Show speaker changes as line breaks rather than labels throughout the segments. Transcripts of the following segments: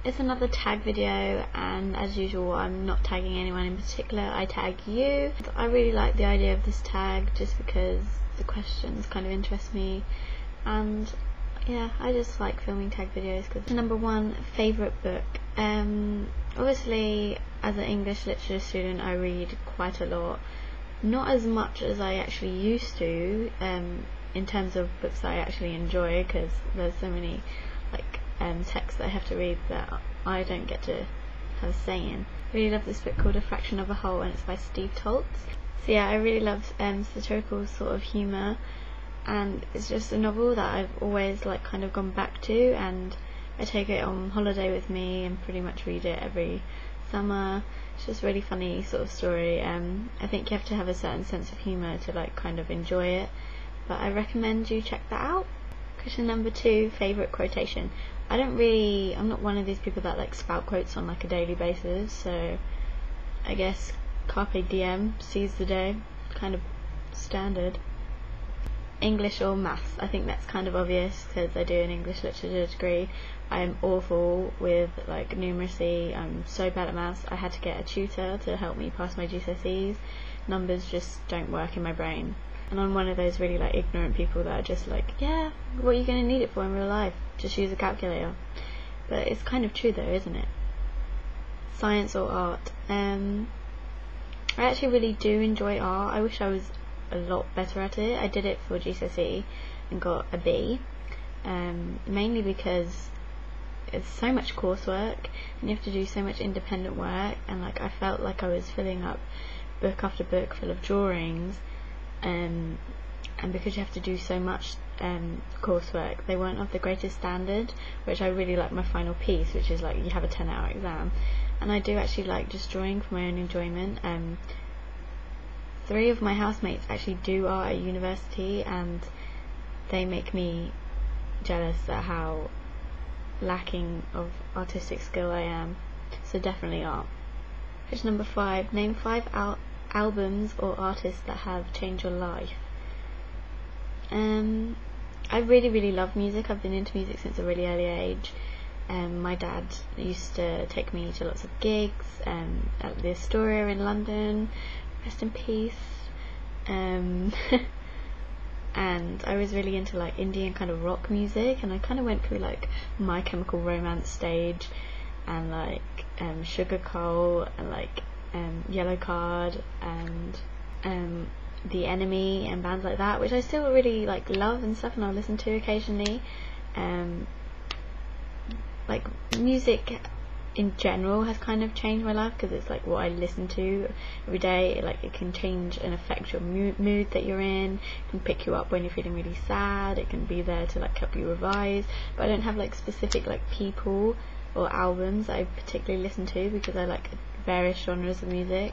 it's another tag video, and as usual I'm not tagging anyone in particular, I tag you. I really like the idea of this tag just because the questions kind of interest me, and yeah, I just like filming tag videos. Because number one, favourite book. Obviously as an English literature student I read quite a lot, not as much as I actually used to in terms of books that I actually enjoy, because there's so many like texts that I have to read that I don't get to have a say in. I really love this book called A Fraction of a Whole, and it's by Steve Toltz. So yeah, I really love satirical sort of humour, and it's just a novel that I've always like kind of gone back to, and I take it on holiday with me and pretty much read it every summer. It's just a really funny sort of story. I think you have to have a certain sense of humour to like kind of enjoy it, but I recommend you check that out. Question number two, favourite quotation. I'm not one of these people that like spout quotes on like a daily basis, so I guess carpe diem, seize the day, kind of standard. English or maths? I think that's kind of obvious because I do an English literature degree. I am awful with like numeracy. I'm so bad at maths. I had to get a tutor to help me pass my GCSEs. Numbers just don't work in my brain, and I'm one of those really like ignorant people that are just like, yeah, what are you going to need it for in real life? Just use a calculator. But it's kind of true though, isn't it? Science or art? I actually really do enjoy art. I wish I was a lot better at it. I did it for GCSE and got a B, mainly because it's so much coursework and you have to do so much independent work, and like I felt like I was filling up book after book full of drawings, and because you have to do so much coursework, they weren't of the greatest standard, which I really like my final piece, which is like you have a 10-hour exam, and I do actually like just drawing for my own enjoyment. 3 of my housemates actually do art at university, and they make me jealous at how lacking of artistic skill I am. So definitely art. Question number 5, name 5 albums or artists that have changed your life. I really love music. I've been into music since a really early age. My dad used to take me to lots of gigs at the Astoria in London, rest in peace. And I was really into like Indian kind of rock music, and I kind of went through like My Chemical Romance stage, and like Sugar Coal, and like Yellow Card, and The Enemy, and bands like that, which I still really like love and stuff, and I'll listen to occasionally. Like music in general has kind of changed my life, because it's like what I listen to every day. Like it can change and affect your mood that you're in. It can pick you up when you're feeling really sad. It can be there to like help you revise. But I don't have like specific like people or albums that I particularly listen to, because I like various genres of music.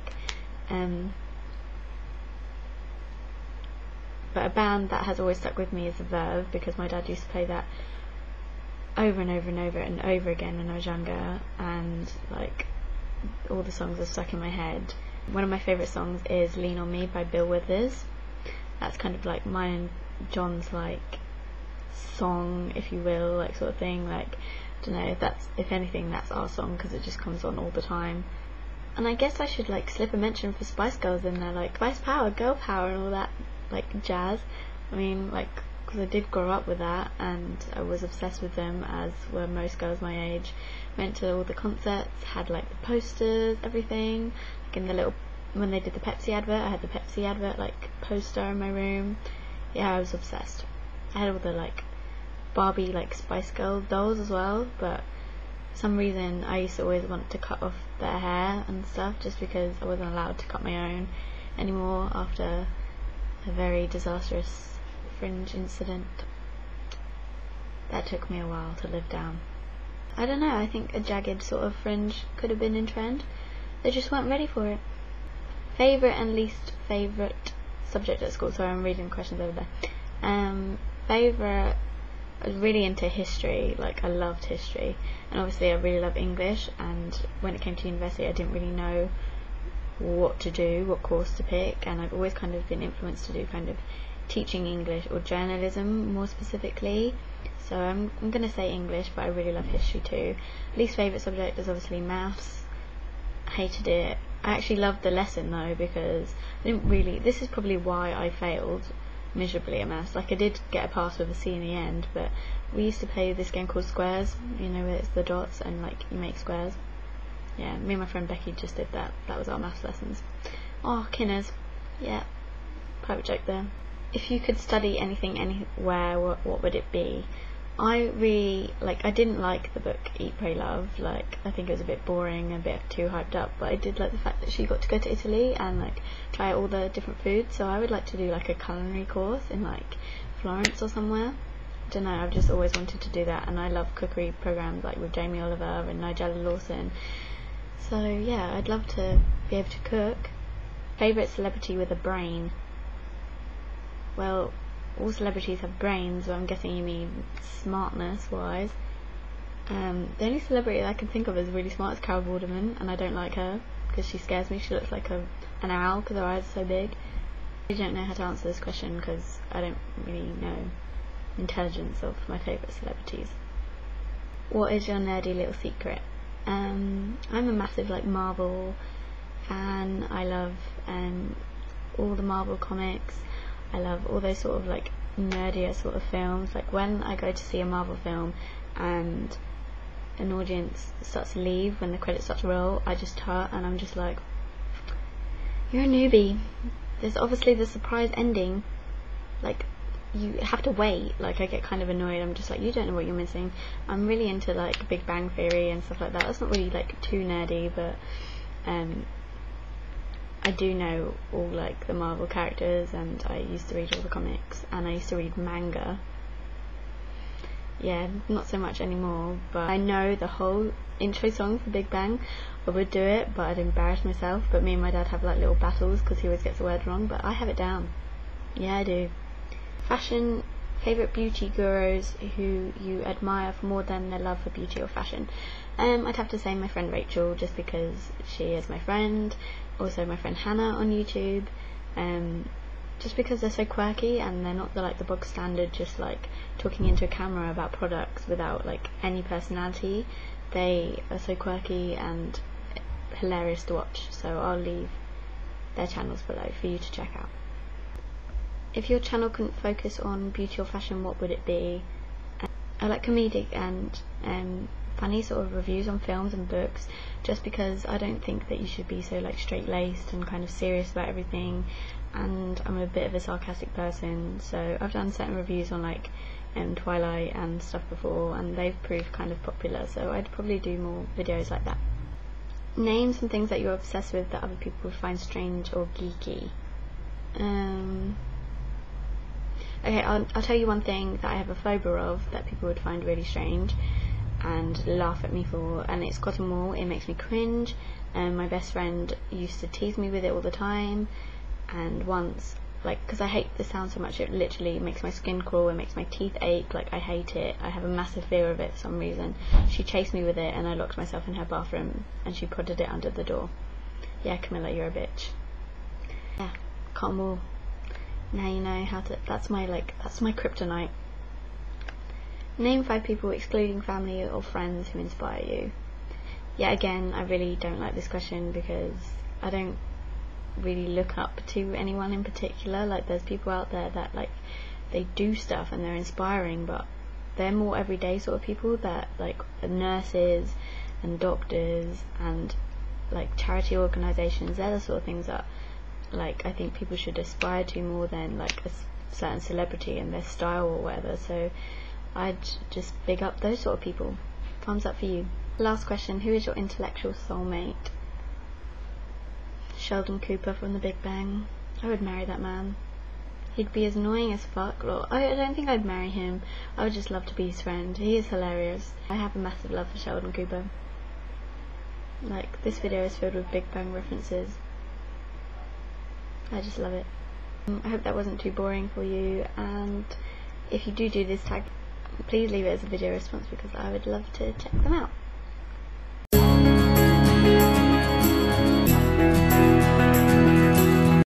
But a band that has always stuck with me is The Verve, because my dad used to play that over and over and over and over again when I was younger, and like all the songs are stuck in my head. One of my favourite songs is Lean On Me by Bill Withers. That's kind of like mine and John's like song, if you will, like sort of thing. Like I don't know, if anything that's our song, because it just comes on all the time. And I guess I should like slip a mention for Spice Girls in there, like Spice Power, Girl Power, and all that like jazz. I mean, like, because I did grow up with that, and I was obsessed with them, as were most girls my age. Went to all the concerts, had like the posters, everything. Like in the little, when they did the Pepsi advert, I had the Pepsi advert like poster in my room. Yeah, I was obsessed. I had all the like Barbie like Spice Girl dolls as well, but for some reason I used to always want to cut off their hair and stuff, just because I wasn't allowed to cut my own anymore after a very disastrous fringe incident that took me a while to live down. I don't know, I think a jagged sort of fringe could have been in trend. They just weren't ready for it. Favourite and least favourite subject at school. Sorry, I'm reading questions over there. Favourite, I was really into history. Like I loved history, and obviously I really love English, and when it came to university I didn't really know what to do, what course to pick, and I've always kind of been influenced to do kind of teaching English or journalism more specifically. So I'm going to say English, but I really love history too. Least favourite subject is obviously maths. Hated it. I actually loved the lesson though, because I didn't really, this is probably why I failed miserably at maths. Like, I did get a pass with a C in the end, but we used to play this game called Squares, you know, where it's the dots and like you make squares. Yeah, me and my friend Becky just did that. That was our maths lessons. Oh, Kinners. Yeah, private joke there. If you could study anything anywhere, what would it be? I didn't like the book Eat, Pray, Love. Like, I think it was a bit boring, a bit too hyped up, but I did like the fact that she got to go to Italy and like try all the different foods. So I would like to do like a culinary course in like Florence or somewhere. I don't know, I've just always wanted to do that, and I love cookery programs like with Jamie Oliver and Nigella Lawson. So yeah, I'd love to be able to cook. Favourite celebrity with a brain? Well, all celebrities have brains, so I'm guessing you mean smartness wise. The only celebrity that I can think of is really smart is Carol Vorderman, and I don't like her because she scares me. She looks like an owl because her eyes are so big. I don't know how to answer this question because I don't really know intelligence of my favourite celebrities. What is your nerdy little secret? I'm a massive like Marvel fan. I love all the Marvel comics. I love all those sort of like nerdier sort of films. Like when I go to see a Marvel film and an audience starts to leave when the credits start to roll, I just tut and I'm just like, you're a newbie. There's obviously the surprise ending. Like, you have to wait. Like, I get kind of annoyed. I'm just like, you don't know what you're missing. I'm really into like Big Bang Theory and stuff like that. That's not really like too nerdy, but I do know all like the Marvel characters, and I used to read all the comics, and I used to read manga. Yeah, not so much anymore, but I know the whole intro song for Big Bang. I would do it, but I'd embarrass myself. But me and my dad have like little battles because he always gets the word wrong, but I have it down. Yeah, I do. Fashion, favourite beauty gurus who you admire for more than their love for beauty or fashion? I'd have to say my friend Rachel, just because she is my friend. Also my friend Hannah on YouTube. Just because they're so quirky and they're not the bog standard, just like talking into a camera about products without like any personality. They are so quirky and hilarious to watch, so I'll leave their channels below for you to check out. If your channel couldn't focus on beauty or fashion, what would it be? I like comedic and funny sort of reviews on films and books, just because I don't think that you should be so like straight-laced and kind of serious about everything, and I'm a bit of a sarcastic person, so I've done certain reviews on like Twilight and stuff before, and they've proved kind of popular, so I'd probably do more videos like that. Name some things that you're obsessed with that other people would find strange or geeky. Okay, I'll tell you one thing that I have a phobia of that people would find really strange and laugh at me for, and it's cotton wool. It makes me cringe, and my best friend used to tease me with it all the time, and once, like, because I hate the sound so much, it literally makes my skin crawl, it makes my teeth ache, like I hate it, I have a massive fear of it for some reason. She chased me with it and I locked myself in her bathroom and she prodded it under the door. Yeah, Camilla, you're a bitch. Yeah, cotton wool. Now you know how to, that's my kryptonite. Name 5 people excluding family or friends who inspire you. Yeah, again, I really don't like this question because I don't really look up to anyone in particular. Like, there's people out there that like they do stuff and they're inspiring, but they're more everyday sort of people, that like nurses and doctors and like charity organisations. They're the sort of things that like I think people should aspire to more than like a certain celebrity and their style or whatever. So I'd just big up those sort of people. Thumbs up for you. Last question, who is your intellectual soulmate? Sheldon Cooper from The Big Bang. I would marry that man. He'd be as annoying as fuck. Well, I don't think I'd marry him. I would just love to be his friend. He is hilarious. I have a massive love for Sheldon Cooper. Like, this video is filled with Big Bang references. I just love it. I hope that wasn't too boring for you, and if you do this tag, please leave it as a video response because I would love to check them out.